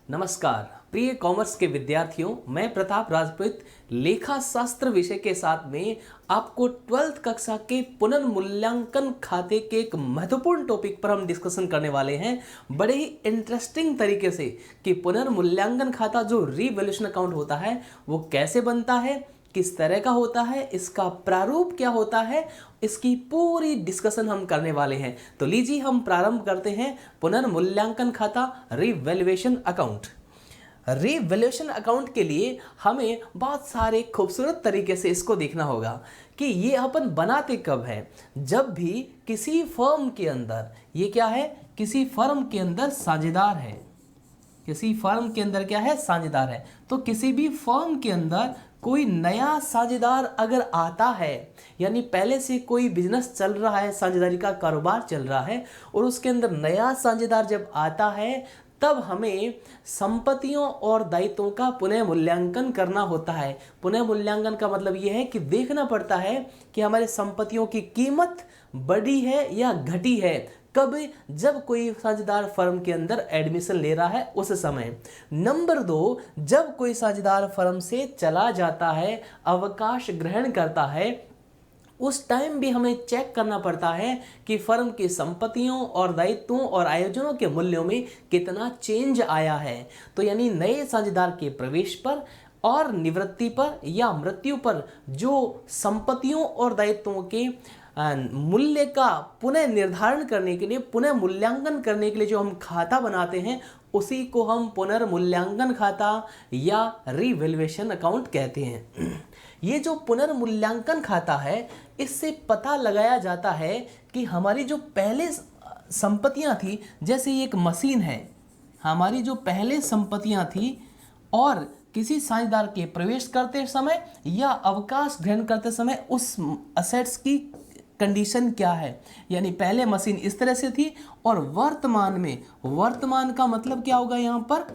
नमस्कार प्रिय कॉमर्स के विद्यार्थियों, मैं प्रताप राजपूत लेखा शास्त्र विषय के साथ में आपको 12th कक्षा के पुनर्मूल्यांकन खाते के एक महत्वपूर्ण टॉपिक पर हम डिस्कशन करने वाले हैं बड़े ही इंटरेस्टिंग तरीके से कि पुनर्मूल्यांकन खाता जो रीवैल्यूएशन अकाउंट होता है वो कैसे बनता है, किस तरह का होता है, इसका प्रारूप क्या होता है, इसकी पूरी डिस्कशन हम करने वाले हैं। तो लीजिए हम प्रारंभ करते हैं पुनर्मूल्यांकन खाता रीवैल्यूएशन अकाउंट। रीवैल्यूएशन अकाउंट के लिए हमें बहुत सारे खूबसूरत तरीके से इसको देखना होगा कि ये अपन बनाते कब है। जब भी किसी फर्म के अंदर ये क्या है, किसी फर्म के अंदर साझेदार है, किसी फर्म के अंदर क्या है, साझेदार है। तो किसी भी फर्म के अंदर कोई नया साझेदार अगर आता है, यानी पहले से कोई बिजनेस चल रहा है, साझेदारी का कारोबार चल रहा है और उसके अंदर नया साझेदार जब आता है तब हमें संपत्तियों और दायित्वों का पुनः मूल्यांकन करना होता है। पुनः मूल्यांकन का मतलब यह है कि देखना पड़ता है कि हमारे संपत्तियों की कीमत बढ़ी है या घटी है। कब? जब कोई साझेदार फर्म के अंदर एडमिशन ले रहा है उस समय। नंबर 2, जब कोई साझेदार फर्म से चला जाता है, अवकाश ग्रहण करता है, उस टाइम भी हमें चेक करना पड़ता है कि फर्म की संपत्तियों और दायित्वों और आयोजनों के मूल्यों में कितना चेंज आया है। तो यानी नए साझेदार के प्रवेश पर और निवृत्ति पर या मृत्यु पर जो संपत्तियों और दायित्वों के मूल्य का पुनः निर्धारण करने के लिए, पुनः मूल्यांकन करने के लिए जो हम खाता बनाते हैं उसी को हम पुनर्मूल्यांकन खाता या रीवैल्यूएशन अकाउंट कहते हैं। ये जो पुनर्मूल्यांकन खाता है, इससे पता लगाया जाता है कि हमारी जो पहले संपत्तियां थी, जैसे ये एक मशीन है, हमारी जो पहले संपत्तियां थी और किसी साझेदार के प्रवेश करते समय या अवकाश ग्रहण करते समय उस असेट्स की कंडीशन क्या है। यानी पहले मशीन इस तरह से थी और वर्तमान में, वर्तमान का मतलब क्या होगा यहाँ पर,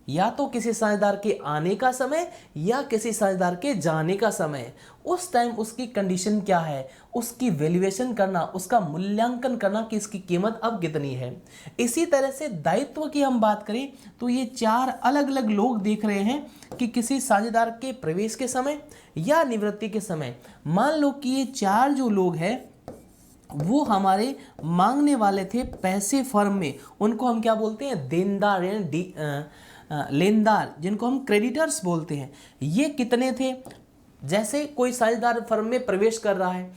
या तो किसी साझेदार के आने का समय या किसी साझेदार के जाने का समय, उस टाइम उसकी कंडीशन क्या है, उसकी वैल्यूएशन करना, उसका मूल्यांकन करना कि इसकी कीमत अब कितनी है। इसी तरह से दायित्व की हम बात करें तो ये 4 अलग अलग लोग देख रहे हैं कि किसी साझेदार के प्रवेश के समय या निवृत्ति के समय। मान लो कि ये 4 जो लोग हैं वो हमारे मांगने वाले थे पैसे फर्म में, उनको हम क्या बोलते हैं, देनदार या लेनदार, जिनको हम क्रेडिटर्स बोलते हैं। ये कितने थे? जैसे कोई साझेदार फर्म में प्रवेश कर रहा है,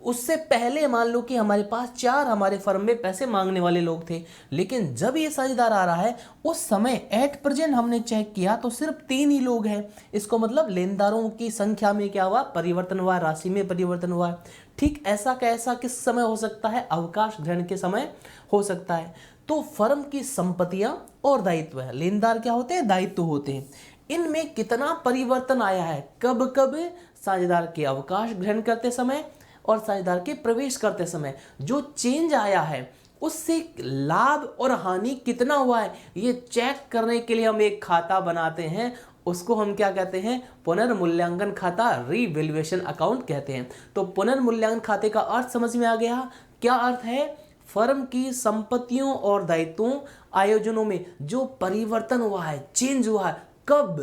उससे पहले मान लो कि हमारे पास 4 हमारे फर्म में पैसे मांगने वाले लोग थे, लेकिन जब ये साझेदार आ रहा है उस समय एट प्रेजेंट हमने चेक किया तो सिर्फ 3 ही लोग हैं। इसको मतलब लेनदारों की संख्या में क्या हुआ, परिवर्तन हुआ, राशि में परिवर्तन हुआ। ठीक ऐसा कैसा किस समय हो सकता है, अवकाश ग्रहण के समय हो सकता है। तो फर्म की संपत्तियां और दायित्व है, लेनदार क्या होते हैं, दायित्व होते हैं, इनमें कितना परिवर्तन आया है, कब कब, साझेदार के अवकाश ग्रहण करते समय और साझेदार के प्रवेश करते समय जो चेंज आया है उससे लाभ और हानि कितना हुआ है, ये चेक करने के लिए हम एक खाता बनाते हैं। उसको हम क्या कहते हैं, पुनर्मूल्यांकन खाता, रीवैल्यूएशन अकाउंट कहते हैं। तो पुनर्मूल्यांकन खाते का अर्थ समझ में आ गया। क्या अर्थ है? फर्म की संपत्तियों और दायित्वों, आयोजनों में जो परिवर्तन हुआ है, चेंज हुआ है, कब,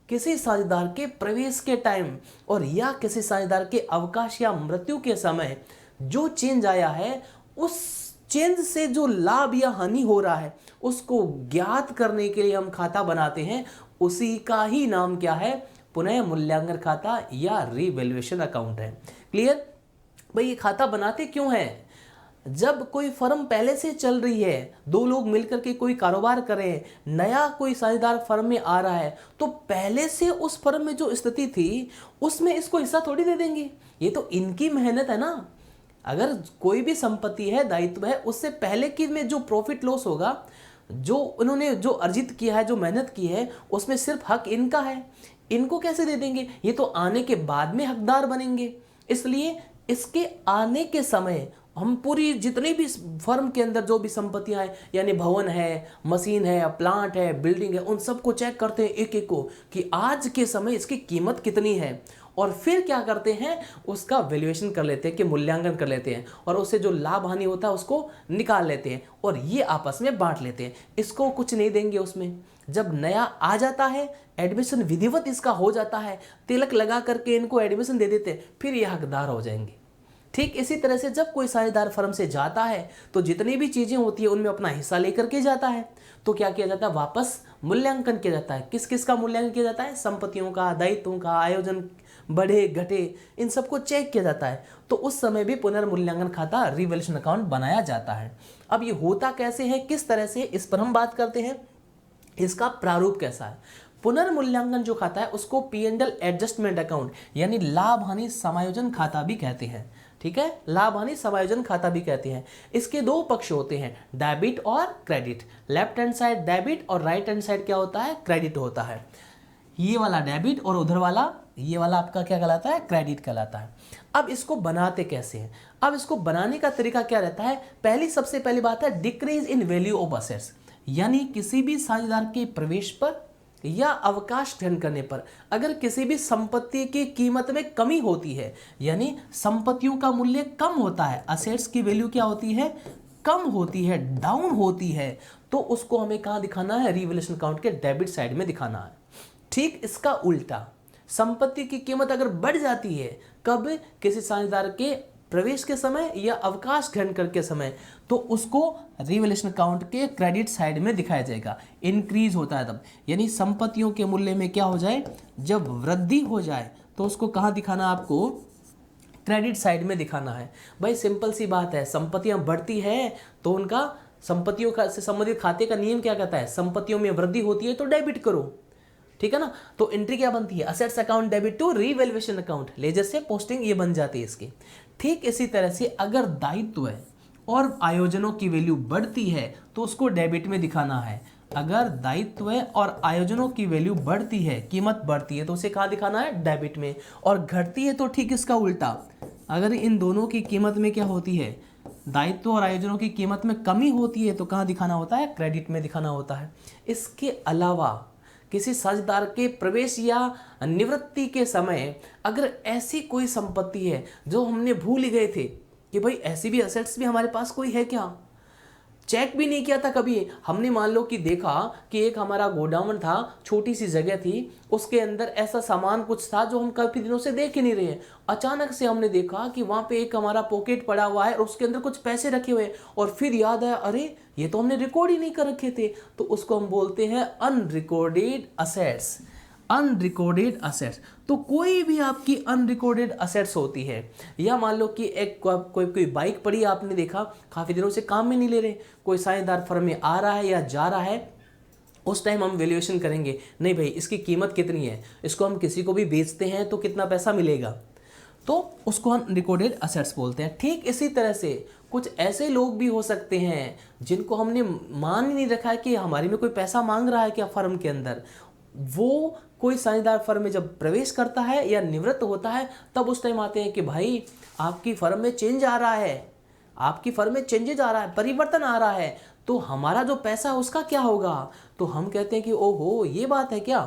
किसी साझेदार के प्रवेश के टाइम और या किसी साझेदार के अवकाश या मृत्यु के समय जो चेंज आया है, उस चेंज से जो लाभ या हानि हो रहा है उसको ज्ञात करने के लिए हम खाता बनाते हैं। उसी का ही नाम क्या है, पुनः मूल्यांकन खाता या रीवैल्यूएशन अकाउंट है। क्लियर? भाई ये खाता बनाते क्यों है? जब कोई फर्म पहले से चल रही है, 2 लोग मिलकर के कोई कारोबार कर रहे हैं, नया कोई साझेदार फर्म में आ रहा है, तो पहले से उस फर्म में जो स्थिति थी उसमें इसको हिस्सा थोड़ी दे देंगे। ये तो इनकी मेहनत है ना। अगर कोई भी संपत्ति है, दायित्व है, उससे पहले की में जो प्रॉफिट लॉस होगा, जो उन्होंने जो अर्जित किया है, जो मेहनत की है, उसमें सिर्फ हक इनका है। इनको कैसे दे देंगे? ये तो आने के बाद में हकदार बनेंगे। इसलिए इसके आने के समय हम पूरी जितनी भी फर्म के अंदर जो भी संपत्तियां हैं, यानी भवन है, मशीन है, प्लांट है, बिल्डिंग है, उन सबको चेक करते हैं एक एक को कि आज के समय इसकी कीमत कितनी है और फिर क्या करते हैं, उसका वैल्यूएशन कर लेते हैं कि मूल्यांकन कर लेते हैं और उससे जो लाभ हानि होता है उसको निकाल लेते हैं और ये आपस में बांट लेते हैं। इसको कुछ नहीं देंगे उसमें, जब नया आ जाता है एडमिशन विधिवत इसका हो जाता है, तिलक लगा करके इनको एडमिशन दे देते हैं, फिर ये हकदार हो जाएंगे। ठीक इसी तरह से जब कोई साझेदार फर्म से जाता है तो जितनी भी चीज़ें होती है उनमें अपना हिस्सा लेकर के जाता है, तो क्या किया जाता है, वापस मूल्यांकन किया जाता है। किस किस का मूल्यांकन किया जाता है, संपत्तियों का, दायित्वों का, आयोजन बढ़े घटे, इन सबको चेक किया जाता है। तो उस समय भी पुनर्मूल्यांकन खाता रिवैल्यूएशन अकाउंट बनाया जाता है। अब ये होता कैसे है, किस तरह से, इस पर हम बात करते हैं। इसका प्रारूप कैसा है, पुनर्मूल्यांकन जो खाता है उसको P&L एडजस्टमेंट अकाउंट यानी लाभ हानि समायोजन खाता भी कहते हैं। ठीक है, लाभ हानि समायोजन खाता भी कहते हैं। इसके दो पक्ष होते हैं, डेबिट और credit. Left hand side debit और राइट हैंड साइड क्या होता है, क्रेडिट होता है। ये वाला डेबिट और उधर वाला, ये वाला आपका क्या कहलाता है, क्रेडिट कहलाता है। अब इसको बनाते कैसे हैं, अब इसको बनाने का तरीका क्या रहता है, सबसे पहली बात है decrease in value of assets, यानी किसी भी साझेदार के प्रवेश पर या अवकाश ग्रहण करने पर अगर किसी भी संपत्ति की कीमत में कमी होती है, यानी संपत्तियों का मूल्य कम होता है, असेट्स की वैल्यू क्या होती है, कम होती है, डाउन होती है, तो उसको हमें कहाँ दिखाना है, रिवैल्यूएशन अकाउंट के डेबिट साइड में दिखाना है। ठीक इसका उल्टा, संपत्ति की कीमत अगर बढ़ जाती है, कब, किसी साझेदार के प्रवेश के समय या अवकाश ग्रहण करके समय, तो उसको रिवैल्यूएशन अकाउंट के क्रेडिट साइड में दिखाया जाएगा। इंक्रीज होता है तब, यानी संपत्तियों के मूल्य में क्या हो जाए, जब वृद्धि हो जाए तो उसको कहाँ दिखाना, आपको क्रेडिट साइड में दिखाना है। भाई सिंपल सी बात है, संपत्तियां बढ़ती है तो उनका संपत्तियों का से संबंधित खाते का नियम क्या कहता है, संपत्तियों में वृद्धि होती है तो डेबिट करो। ठीक है ना, तो एंट्री क्या बनती है, assets account debit to revaluation account, ledger से पोस्टिंग ये बन जाती है इसकी। ठीक इसी तरह से अगर दायित्व है और आयोजनों की वैल्यू बढ़ती है तो उसको डेबिट में दिखाना है। अगर दायित्व है और आयोजनों की वैल्यू बढ़ती है, कीमत बढ़ती है, तो उसे कहाँ दिखाना है, डेबिट में। और घटती है तो ठीक इसका उल्टा, अगर इन दोनों की कीमत में क्या होती है, दायित्व और आयोजनों की कीमत में कमी होती है, तो कहाँ दिखाना होता है, क्रेडिट में दिखाना होता है। इसके अलावा किसी साझेदार के प्रवेश या निवृत्ति के समय अगर ऐसी कोई संपत्ति है जो हमने भूल ही गए थे कि भाई ऐसी भी असेट्स भी हमारे पास कोई है क्या, चेक भी नहीं किया था कभी, हमने मान लो कि देखा कि एक हमारा गोडाउन था, छोटी सी जगह थी, उसके अंदर ऐसा सामान कुछ था जो हम काफी दिनों से देख ही नहीं रहे। अचानक से हमने देखा कि वहां पे एक हमारा पॉकेट पड़ा हुआ है और उसके अंदर कुछ पैसे रखे हुए हैं, और फिर याद आया अरे ये तो हमने रिकॉर्ड ही नहीं कर रखे थे, तो उसको हम बोलते हैं अनरिकॉर्डेड असेट्स। अनरिकॉर्डेड असेट्स, तो कोई भी आपकी अनरिकॉर्डेड असेट्स होती है, या मान लो कि एक कोई बाइक पड़ी, आपने देखा काफ़ी दिनों से काम में नहीं ले रहे, कोई साझेदार फर्म में आ रहा है या जा रहा है, उस टाइम हम वैल्यूएशन करेंगे, नहीं भाई इसकी कीमत कितनी है, इसको हम किसी को भी बेचते हैं तो कितना पैसा मिलेगा, तो उसको हम रिकॉर्डेड असेट्स बोलते हैं। ठीक इसी तरह से कुछ ऐसे लोग भी हो सकते हैं जिनको हमने मान ही नहीं रखा है कि हमारे में कोई पैसा मांग रहा है क्या फर्म के अंदर, वो कोई साझेदार फर्म में जब प्रवेश करता है या निवृत्त होता है तब उस टाइम आते हैं कि भाई आपकी फर्म में चेंज आ रहा है, आपकी फर्म में चेंजेज आ रहा है, परिवर्तन आ रहा है, तो हमारा जो पैसा है उसका क्या होगा, तो हम कहते हैं कि ओहो ये बात है क्या,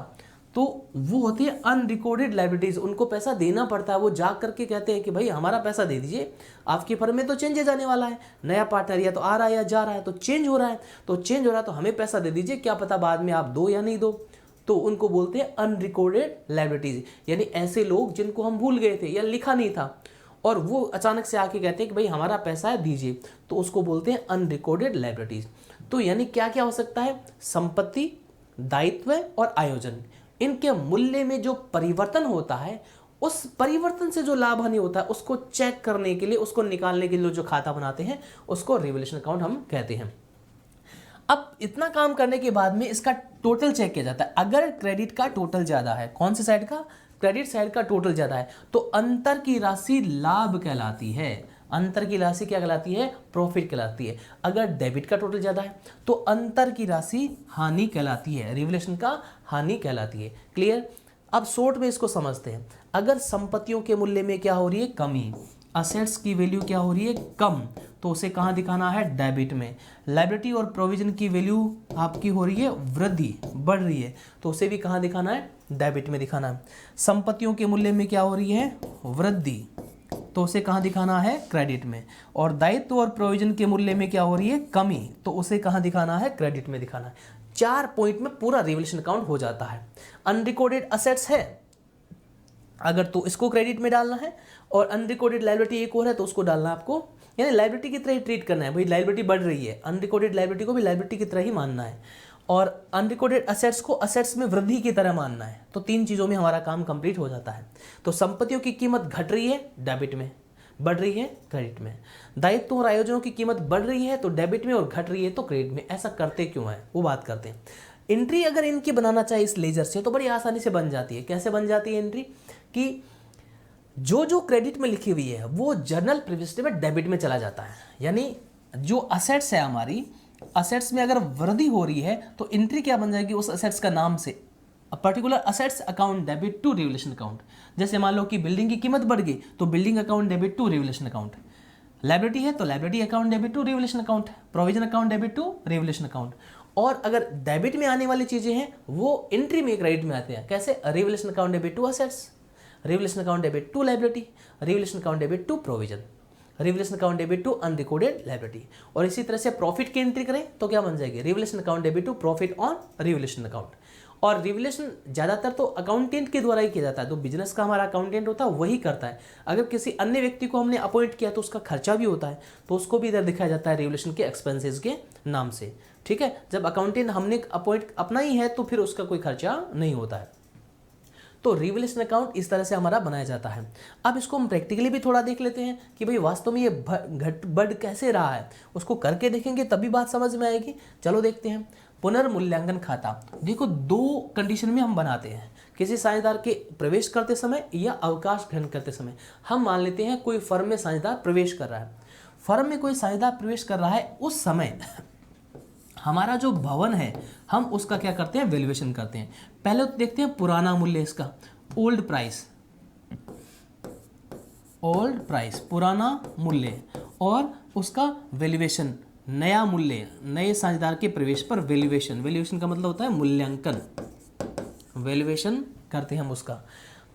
तो वो होती है अनरिकॉर्डेड लायबिलिटीज, उनको पैसा देना पड़ता है। वो जा करके कहते हैं कि भाई हमारा पैसा दे दीजिए, आपकी फर्म में तो चेंजेज आने वाला है, नया पार्टनर या तो आ रहा है या जा रहा है, तो चेंज हो रहा है, तो चेंज हो रहा है तो हमें पैसा दे दीजिए, क्या पता बाद में आप दो या नहीं दो, तो उनको बोलते हैं अनरिकॉर्डेड लायबिलिटीज। यानी ऐसे लोग जिनको हम भूल गए थे या लिखा नहीं था और वो अचानक से आके कहते हैं कि भाई हमारा पैसा है दीजिए, तो उसको बोलते हैं अनरिकॉर्डेड लायबिलिटीज। तो यानी क्या क्या हो सकता है, संपत्ति, दायित्व और आयोजन, इनके मूल्य में जो परिवर्तन होता है, उस परिवर्तन से जो लाभ हानि होता है उसको चेक करने के लिए, उसको निकालने के लिए जो खाता बनाते हैं उसको रिवैल्यूएशन अकाउंट हम कहते हैं। अब इतना काम करने के बाद में इसका टोटल चेक किया जाता है। अगर क्रेडिट का टोटल ज्यादा है, कौन सी साइड का, क्रेडिट साइड का टोटल ज्यादा है, तो अंतर की राशि लाभ कहलाती है। अंतर की राशि क्या कहलाती है, प्रॉफिट कहलाती है। अगर डेबिट का टोटल ज्यादा है तो अंतर की राशि हानि कहलाती है, रिवैल्यूएशन का हानि कहलाती है। क्लियर। अब शॉर्ट में इसको समझते हैं। अगर संपत्तियों के मूल्य में क्या हो रही है, कमी, असेट्स की वैल्यू क्या हो रही है, कम, तो उसे कहाँ दिखाना है, डेबिट में। लायबिलिटी और प्रोविजन की वैल्यू आपकी हो रही है वृद्धि, बढ़ रही है, तो उसे भी कहाँ दिखाना है, डेबिट में दिखाना है। संपत्तियों के मूल्य में क्या हो रही है, वृद्धि, तो उसे कहाँ दिखाना है, क्रेडिट में। और दायित्व और प्रोविजन के मूल्य में क्या हो रही है, कमी, तो उसे कहाँ दिखाना है, क्रेडिट में दिखाना है। 4 पॉइंट में पूरा रिवैल्यूएशन अकाउंट हो जाता है। अनरिकॉर्डेड असेट्स है अगर, तो इसको क्रेडिट में डालना है, और अनरिकॉर्डेड लायबिलिटी एक और है तो उसको डालना है आपको, यानी लायबिलिटी की तरह ही ट्रीट करना है। भाई लायबिलिटी बढ़ रही है, अनरिकॉर्डेड लायबिलिटी को भी लायबिलिटी की तरह ही मानना है, और अनरिकॉर्डेड असेट्स को असेट्स में वृद्धि की तरह मानना है। तो 3 चीज़ों में हमारा काम कंप्लीट हो जाता है। तो संपत्तियों की कीमत घट रही है, डेबिट में, बढ़ रही है, क्रेडिट में। दायित्वों और आयोजनों की कीमत बढ़ रही है तो डेबिट में, और घट रही है तो क्रेडिट में। ऐसा करते क्यों है वो बात करते हैं। एंट्री अगर इनकी बनाना चाहे इस लेजर से तो बड़ी आसानी से बन जाती है। कैसे बन जाती है एंट्री, कि जो क्रेडिट में लिखी हुई है वो जर्नल प्रीवियसली में डेबिट में चला जाता है। यानी जो असेट्स है हमारी, असेट्स में अगर वृद्धि हो रही है तो एंट्री क्या बन जाएगी उस असेट्स का नाम से, particular assets account debit to revaluation account. जैसे मान लो कि बिल्डिंग की कीमत बढ़ गई तो building account debit to revaluation account. Liability है तो liability account debit to revaluation account, provision account debit to revaluation account. और अगर डेबिट में आने वाली चीजें हैं वो एंट्री में क्रेडिट में आते हैं। कैसे, revaluation account debit to assets, revaluation account debit to liability, revaluation account debit to provision, revaluation account debit to unrecorded liability. और इसी तरह से प्रॉफिट की एंट्री करें तो क्या बन जाएगी, revaluation account debit to profit on revaluation account. और रिवैल्यूएशन ज़्यादातर तो अकाउंटेंट के द्वारा ही किया जाता है, तो बिजनेस का हमारा अकाउंटेंट होता है वही करता है। अगर किसी अन्य व्यक्ति को हमने अपॉइंट किया तो उसका खर्चा भी होता है, तो उसको भी इधर दिखाया जाता है रिवैल्यूएशन के एक्सपेंसेस के नाम से। ठीक है, जब अकाउंटेंट हमने अपॉइंट अपना ही है तो फिर उसका कोई खर्चा नहीं होता है। तो रिवैल्यूएशन अकाउंट इस तरह से हमारा बनाया जाता है। अब इसको हम प्रैक्टिकली भी थोड़ा देख लेते हैं कि भाई वास्तव में ये घट बढ़ कैसे रहा है, उसको करके देखेंगे तभी बात समझ में आएगी। चलो देखते हैं। पुनर्मूल्यांकन खाता, देखो 2 कंडीशन में हम बनाते हैं, किसी साझेदार के प्रवेश करते समय या अवकाश ग्रहण करते समय। हम मान लेते हैं कोई फर्म में साझेदार प्रवेश कर रहा है, फर्म में कोई साझेदार प्रवेश कर रहा है, उस समय हमारा जो भवन है हम उसका क्या करते हैं, वैल्यूएशन करते हैं। पहले तो देखते हैं पुराना मूल्य इसका, ओल्ड प्राइस, ओल्ड प्राइस पुराना मूल्य, और उसका वैल्यूएशन नया मूल्य, नए साझेदार के प्रवेश पर वैल्यूएशन। वैल्यूएशन का मतलब होता है मूल्यांकन, वैल्यूएशन करते हैं हम उसका।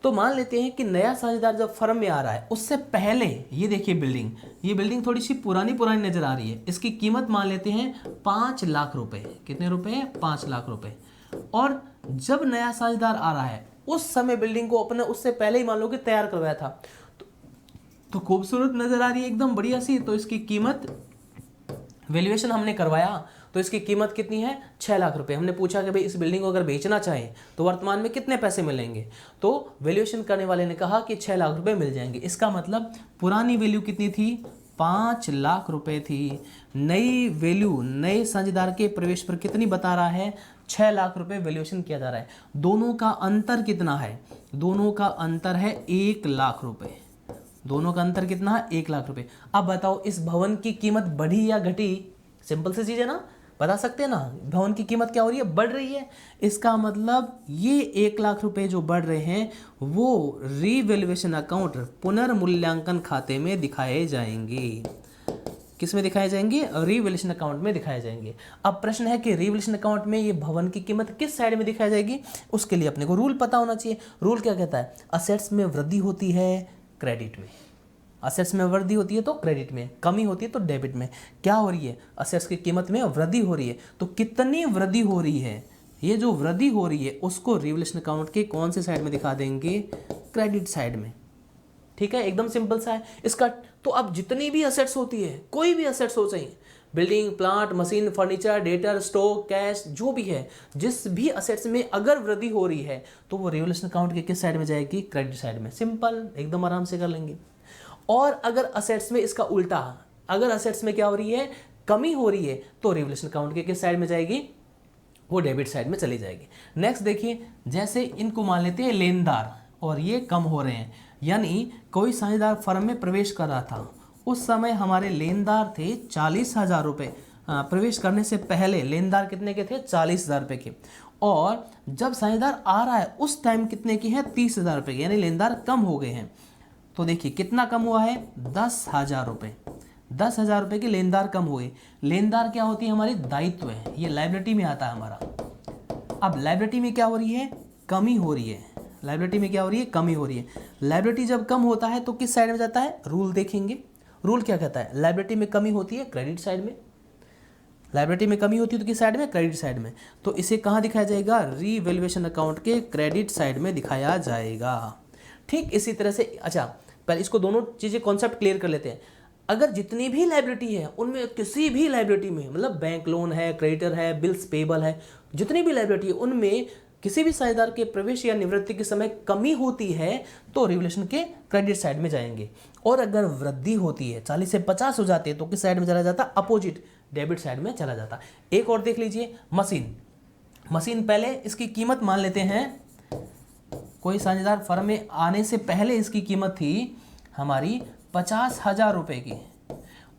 तो मान लेते हैं कि नया साझेदार जब फर्म में आ रहा है उससे पहले ये देखिए बिल्डिंग, ये बिल्डिंग थोड़ी सी पुरानी नजर आ रही है। इसकी कीमत मान लेते हैं 5 लाख रुपए। कितने रुपए, 5 लाख रुपए। और जब नया साझेदार आ रहा है उस समय बिल्डिंग को अपने उससे पहले ही मान लो कि तैयार करवाया था, तो खूबसूरत नजर आ रही है एकदम बढ़िया सी। तो इसकी कीमत, वैल्यूएशन हमने करवाया तो इसकी कीमत कितनी है, 6 लाख रुपए। हमने पूछा कि भाई इस बिल्डिंग को अगर बेचना चाहें तो वर्तमान में कितने पैसे मिलेंगे, तो वैल्यूएशन करने वाले ने कहा कि 6 लाख रुपए मिल जाएंगे। इसका मतलब पुरानी वैल्यू कितनी थी, 5 लाख रुपए थी। नई वैल्यू नए साझेदार के प्रवेश पर कितनी बता रहा है, 6 लाख रुपए वैल्यूएशन किया जा रहा है। दोनों का अंतर कितना है, दोनों का अंतर है 1 लाख रुपए। दोनों का अंतर कितना है, 1 लाख रुपए। अब बताओ इस भवन की कीमत बढ़ी या घटी, सिंपल सी चीज है ना, बता सकते हैं ना। भवन की कीमत क्या हो रही है, बढ़ रही है। इसका मतलब ये 1 लाख रुपए जो बढ़ रहे हैं वो रीवैल्यूएशन अकाउंट, पुनर्मूल्यांकन खाते में दिखाए जाएंगे। किस में दिखाए जाएंगे, रीवैल्यूएशन अकाउंट में दिखाए जाएंगे। अब प्रश्न है कि रीवैल्यूएशन अकाउंट में ये भवन की कीमत किस साइड में दिखाई जाएगी, उसके लिए अपने को रूल पता होना चाहिए। रूल क्या कहता है, असेट्स में वृद्धि होती है क्रेडिट में, असेट्स में वृद्धि होती है तो क्रेडिट में, कमी होती है तो डेबिट में। क्या हो रही है, असेट्स की कीमत में वृद्धि हो रही है, तो कितनी वृद्धि हो रही है, ये जो वृद्धि हो रही है उसको रिवैल्यूएशन अकाउंट के कौन से साइड में दिखा देंगे, क्रेडिट साइड में। ठीक है, एकदम सिंपल सा है इसका। तो अब जितनी भी असेट्स होती है, कोई भी असेट्स हो चाहिए, building, plant, machine, furniture, debtor, stock, cash, जो भी है, जिस भी असेट्स में अगर वृद्धि हो रही है तो वो रिवैल्यूएशन अकाउंट के किस साइड में जाएगी, क्रेडिट साइड में। सिंपल, एकदम आराम से कर लेंगे। और अगर असेट्स में इसका उल्टा, अगर असेट्स में क्या हो रही है, कमी हो रही है, तो रिवैल्यूएशन अकाउंट के किस साइड में जाएगी, वो डेबिट साइड में चली जाएगी। नेक्स्ट देखिए, जैसे इनको मान लेते हैं लेनदार और ये कम हो रहे हैं, यानी कोई साझेदार फर्म में प्रवेश कर रहा था, उस समय हमारे लेनदार थे 40,000 रुपये। प्रवेश करने से पहले लेनदार कितने के थे, 40,000 रुपये के। और जब साझेदार आ रहा है उस टाइम कितने की है, 30,000 रुपये के, यानी लेनदार कम हो गए हैं। तो देखिए कितना कम हुआ है, 10,000 रुपये। 10,000 रुपये के लेनदार कम हुए। लेनदार क्या होती है, हमारी दायित्व है, ये लायबिलिटी में आता है हमारा। अब लायबिलिटी में क्या हो रही है, कमी हो रही है, लायबिलिटी में क्या हो रही है, कमी हो रही है। लायबिलिटी जब कम होता है तो किस साइड में जाता है, रूल देखेंगे। रूल क्या कहता है, लायबिलिटी में कमी होती है क्रेडिट साइड में, लायबिलिटी में कमी होती है तो किस साइड में, क्रेडिट साइड में। तो इसे कहाँ दिखाया जाएगा, रीवैल्यूएशन अकाउंट के क्रेडिट साइड में दिखाया जाएगा। ठीक इसी तरह से, अच्छा पहले इसको दोनों चीज़ें कॉन्सेप्ट क्लियर कर लेते हैं। अगर जितनी भी लायबिलिटी है उनमें किसी भी लायबिलिटी में, मतलब बैंक लोन है, क्रेडिटर है, बिल्स पेबल है, जितनी भी लायबिलिटी है उनमें किसी भी साझेदार के प्रवेश या निवृत्ति के समय कमी होती है तो रिवैल्यूएशन के क्रेडिट साइड में जाएंगे। और अगर वृद्धि होती है, 40 से 50 हो जाते हैं तो किस साइड में चला जाता, अपोजिट डेबिट साइड में चला जाता। एक और देख लीजिए, मशीन पहले इसकी कीमत मान लेते हैं, कोई साझेदार फर्म में आने से पहले इसकी कीमत थी हमारी 50,000 रुपये की,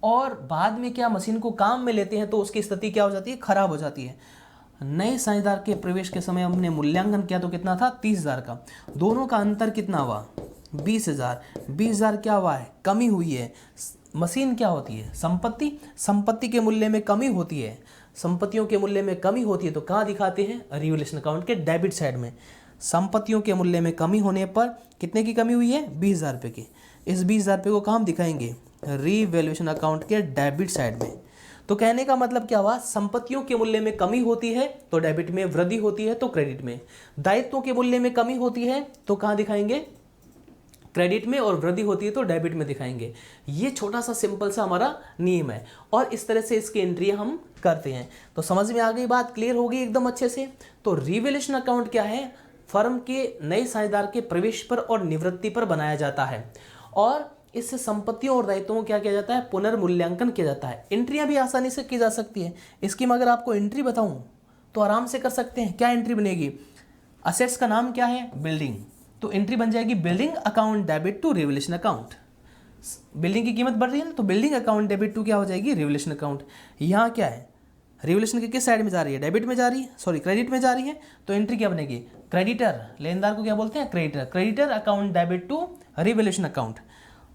और बाद में क्या मशीन को काम में लेते हैं तो उसकी स्थिति क्या हो जाती है, खराब हो जाती है। नए साझेदार के प्रवेश के समय हमने मूल्यांकन किया तो कितना था, 30,000 का। दोनों का अंतर कितना हुआ, 20,000। 20,000 क्या हुआ है, कमी हुई है। मशीन क्या होती है, संपत्ति के मूल्य में कमी होती है। संपत्तियों के मूल्य में कमी होती है तो कहाँ दिखाते हैं, रिवैल्यूएशन अकाउंट के डेबिट साइड में। संपत्तियों के मूल्य में कमी होने पर कितने की कमी हुई है, 20,000 रुपये की। इस 20,000 रुपये को कहाँ दिखाएंगे, रिवैल्यूएशन अकाउंट के डेबिट साइड में। तो कहने का मतलब क्या हुआ, संपत्तियों के मूल्य में कमी होती है तो डेबिट में, वृद्धि होती है तो क्रेडिट में। दायित्वों के मूल्य में कमी होती है तो कहाँ दिखाएंगे, क्रेडिट में, और वृद्धि होती है तो डेबिट में दिखाएंगे। ये छोटा सा सिंपल सा हमारा नियम है और इस तरह से इसकी एंट्री हम करते हैं। तो समझ में आ गई बात, क्लियर हो गई एकदम अच्छे से। तो रिवैल्यूएशन अकाउंट क्या है, फर्म के नए साझेदार के प्रवेश पर और निवृत्ति पर बनाया जाता है और इससे संपत्तियों और दायित्वों को क्या किया जाता है, पुनर्मूल्यांकन किया जाता है। एंट्रियां भी आसानी से की जा सकती है। इसकी मैं अगर आपको एंट्री बताऊं तो आराम से कर सकते हैं। क्या एंट्री बनेगी, असेट्स का नाम क्या है, बिल्डिंग, तो एंट्री बन जाएगी building account debit to revaluation account. Building की कीमत बढ़ रही है ना, तो बिल्डिंग अकाउंट डेबिट टू क्या हो जाएगी, रिवैल्यूएशन अकाउंट। यहाँ क्या है, रिवैल्यूएशन के किस साइड में जा रही है, डेबिट में जा रही है, सॉरी क्रेडिट में जा रही है। तो एंट्री क्या बनेगी, क्रेडिटर, लेनदार को क्या बोलते हैं, creditor account debit to revaluation account.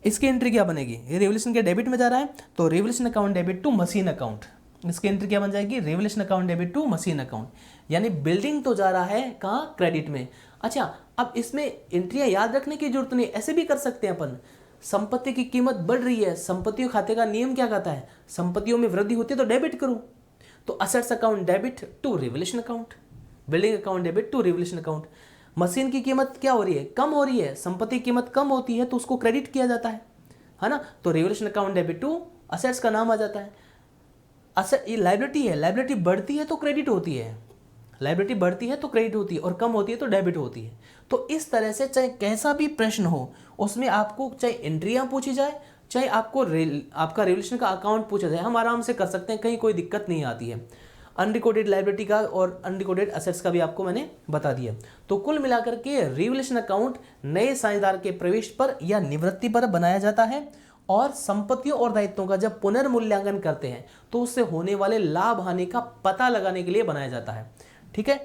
इसकी एंट्री क्या बनेगी, ये रिवैल्यूएशन के डेबिट में जा रहा है तो revaluation account debit to machine account. इसकी एंट्री क्या बन जाएगी, revaluation account debit to machine account. यानी बिल्डिंग तो जा रहा है कहाँ, क्रेडिट में। अच्छा, अब इसमें एंट्रियां याद रखने की जरूरत नहीं, ऐसे भी कर सकते हैं अपन। संपत्ति की कीमत बढ़ रही है, संपत्तियों खाते का नियम क्या कहता है, संपत्तियों में वृद्धि होती है तो डेबिट करो। तो assets account debit to revaluation account, building account debit to revaluation account. Machine की कीमत क्या हो रही है, कम हो रही है, संपत्ति की कीमत कम होती है तो उसको क्रेडिट किया जाता है ना। तो revaluation account debit to assets का नाम आ जाता है। असेट ये लायबिलिटी है, लायबिलिटी बढ़ती है तो क्रेडिट होती है, लायबिलिटी बढ़ती है तो क्रेडिट होती है और कम होती है तो डेबिट होती है। तो इस तरह से चाहे कैसा भी प्रश्न हो उसमें आपको चाहे एंट्रियां पूछी जाए, चाहे आपको आपका रिवैल्यूएशन का अकाउंट पूछा जाए, हम आराम से कर सकते हैं, कहीं कोई दिक्कत नहीं आती है। अनरिकॉर्डेड लायबिलिटी का और अनरिकॉर्डेड असेट्स का भी आपको मैंने बता दिया। तो कुल मिलाकर के रिवैल्यूएशन अकाउंट नए साझेदार के प्रवेश पर या निवृत्ति पर बनाया जाता है और संपत्तियों और दायित्वों का जब पुनर्मूल्यांकन करते हैं तो उससे होने वाले लाभ हानि का पता लगाने के लिए बनाया जाता है। ठीक है,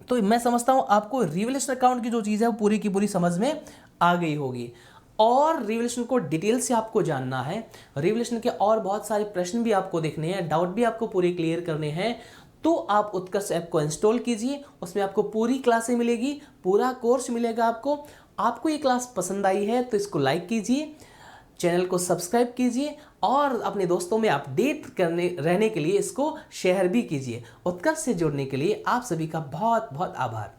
तो मैं समझता हूं आपको रिवैल्यूएशन अकाउंट की जो चीज़ है वो पूरी की पूरी समझ में आ गई होगी। और रिवैल्यूएशन को डिटेल से आपको जानना है, रिवैल्यूएशन के और बहुत सारे प्रश्न भी आपको देखने हैं, डाउट भी आपको पूरे क्लियर करने हैं, तो आप उत्कर्ष ऐप को इंस्टॉल कीजिए। उसमें आपको पूरी क्लासें मिलेगी, पूरा कोर्स मिलेगा आपको ये क्लास पसंद आई है तो इसको लाइक कीजिए, चैनल को सब्सक्राइब कीजिए और अपने दोस्तों में अपडेट रहने के लिए इसको शेयर भी कीजिए। उत्कर्ष से जुड़ने के लिए आप सभी का बहुत बहुत आभार।